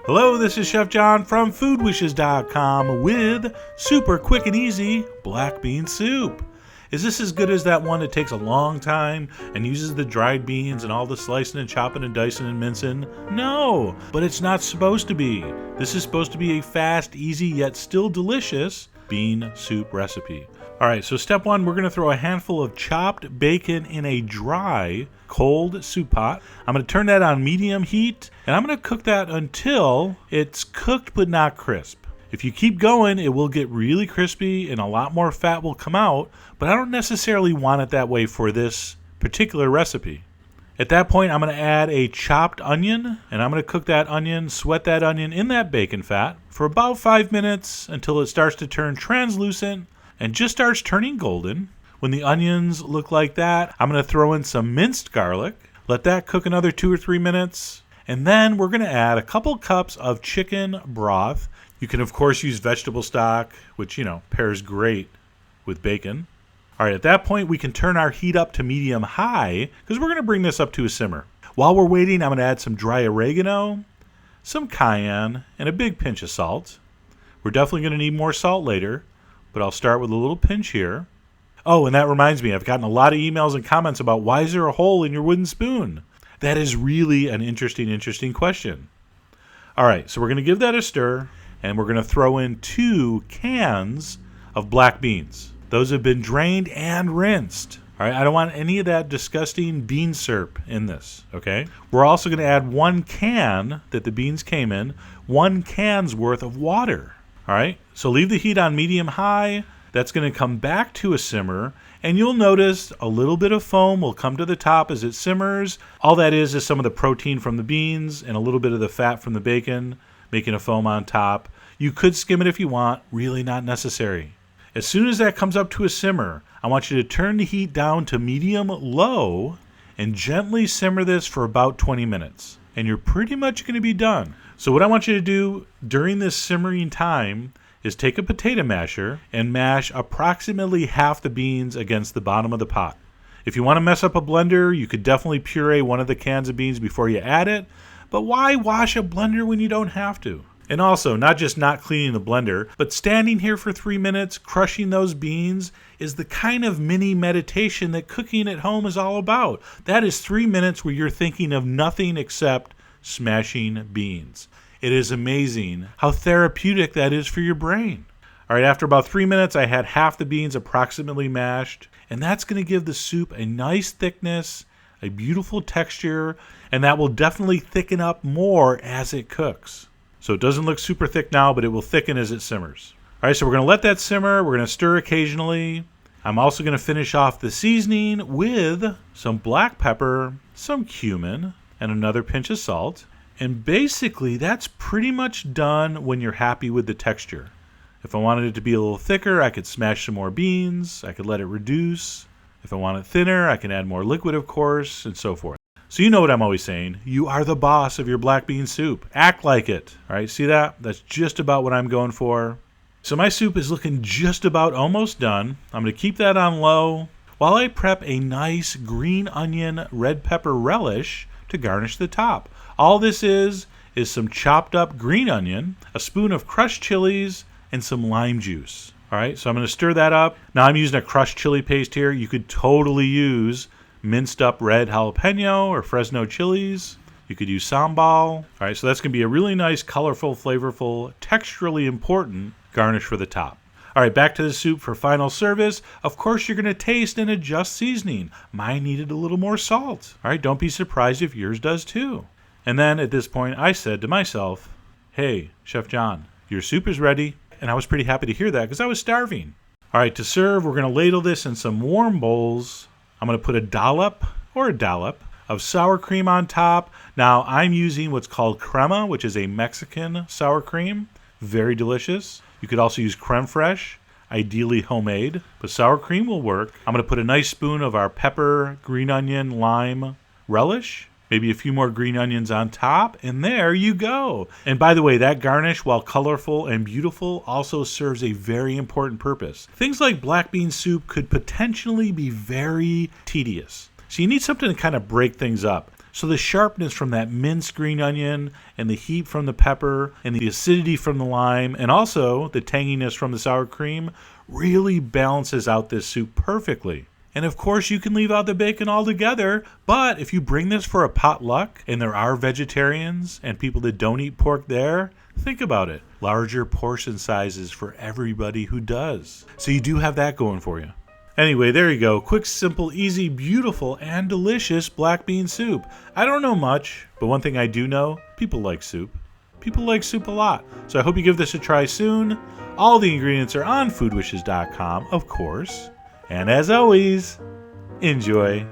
Hello, this is Chef John from foodwishes.com with super quick and easy black bean soup. Is this as good as that one that takes a long time and uses the dried beans and all the slicing and chopping and dicing and mincing? No, but it's not supposed to be. This is supposed to be a fast, easy, yet still delicious bean soup recipe. Alright, so step one, we're going to throw a handful of chopped bacon in a dry, cold soup pot. I'm going to turn that on medium heat, and I'm going to cook that until it's cooked but not crisp. If you keep going, it will get really crispy and a lot more fat will come out, but I don't necessarily want it that way for this particular recipe. At that point, I'm going to add a chopped onion, and I'm going to cook that onion, sweat that onion in that bacon fat for about 5 minutes until it starts to turn translucent and just starts turning golden. When the onions look like that, I'm going to throw in some minced garlic, let that cook another 2 or 3 minutes, and then we're going to add a couple cups of chicken broth. You can, of course, use vegetable stock, which, pairs great with bacon. All right, at that point, we can turn our heat up to medium-high because we're going to bring this up to a simmer. While we're waiting, I'm going to add some dry oregano, some cayenne, and a big pinch of salt. We're definitely going to need more salt later, but I'll start with a little pinch here. Oh, and that reminds me, I've gotten a lot of emails and comments about why is there a hole in your wooden spoon? That is really an interesting question. All right, so we're going to give that a stir, and we're going to throw in 2 cans of black beans. Those have been drained and rinsed. All right, I don't want any of that disgusting bean syrup in this, okay? We're also going to add 1 can that the beans came in, 1 can's worth of water. All right, so leave the heat on medium-high. That's going to come back to a simmer, and you'll notice a little bit of foam will come to the top as it simmers. All that is some of the protein from the beans and a little bit of the fat from the bacon, making a foam on top. You could skim it if you want, really not necessary. As soon as that comes up to a simmer, I want you to turn the heat down to medium-low and gently simmer this for about 20 minutes. And you're pretty much going to be done. So what I want you to do during this simmering time is take a potato masher and mash approximately half the beans against the bottom of the pot. If you want to mess up a blender, you could definitely puree one of the cans of beans before you add it, but why wash a blender when you don't have to? And also, not just not cleaning the blender, but standing here for 3 minutes, crushing those beans is the kind of mini meditation that cooking at home is all about. That is 3 minutes where you're thinking of nothing except smashing beans. It is amazing how therapeutic that is for your brain. All right, after about 3 minutes, I had half the beans approximately mashed, and that's going to give the soup a nice thickness, a beautiful texture, and that will definitely thicken up more as it cooks. So it doesn't look super thick now, but it will thicken as it simmers. All right, so we're going to let that simmer. We're going to stir occasionally. I'm also going to finish off the seasoning with some black pepper, some cumin, and another pinch of salt. And basically, that's pretty much done when you're happy with the texture. If I wanted it to be a little thicker, I could smash some more beans. I could let it reduce. If I want it thinner, I can add more liquid, of course, and so forth. So you know what I'm always saying. You are the boss of your black bean soup. Act like it. All right, see that? That's just about what I'm going for. So my soup is looking just about almost done. I'm going to keep that on low while I prep a nice green onion red pepper relish to garnish the top. All this is some chopped up green onion, a spoon of crushed chilies, and some lime juice. All right, so I'm going to stir that up. Now I'm using a crushed chili paste here. You could totally use minced up red jalapeno or Fresno chilies. You could use sambal. All right, so that's going to be a really nice, colorful, flavorful, texturally important garnish for the top. All right, back to the soup for final service. Of course, you're going to taste and adjust seasoning. Mine needed a little more salt. All right, don't be surprised if yours does too. And then at this point, I said to myself, hey, Chef John, your soup is ready. And I was pretty happy to hear that because I was starving. All right, to serve, we're going to ladle this in some warm bowls. I'm going to put a dollop of sour cream on top. Now, I'm using what's called crema, which is a Mexican sour cream. Very delicious. You could also use creme fraiche, ideally homemade, but sour cream will work. I'm going to put a nice spoon of our pepper, green onion, lime relish. Maybe a few more green onions on top, and there you go. And by the way, that garnish, while colorful and beautiful, also serves a very important purpose. Things like black bean soup could potentially be very tedious. So you need something to kind of break things up. So the sharpness from that minced green onion and the heat from the pepper and the acidity from the lime and also the tanginess from the sour cream really balances out this soup perfectly. And of course you can leave out the bacon altogether, but if you bring this for a potluck and there are vegetarians and people that don't eat pork there, think about it. Larger portion sizes for everybody who does. So you do have that going for you. Anyway, there you go. Quick, simple, easy, beautiful, and delicious black bean soup. I don't know much, but one thing I do know, people like soup. People like soup a lot. So I hope you give this a try soon. All the ingredients are on foodwishes.com, of course. And as always, enjoy.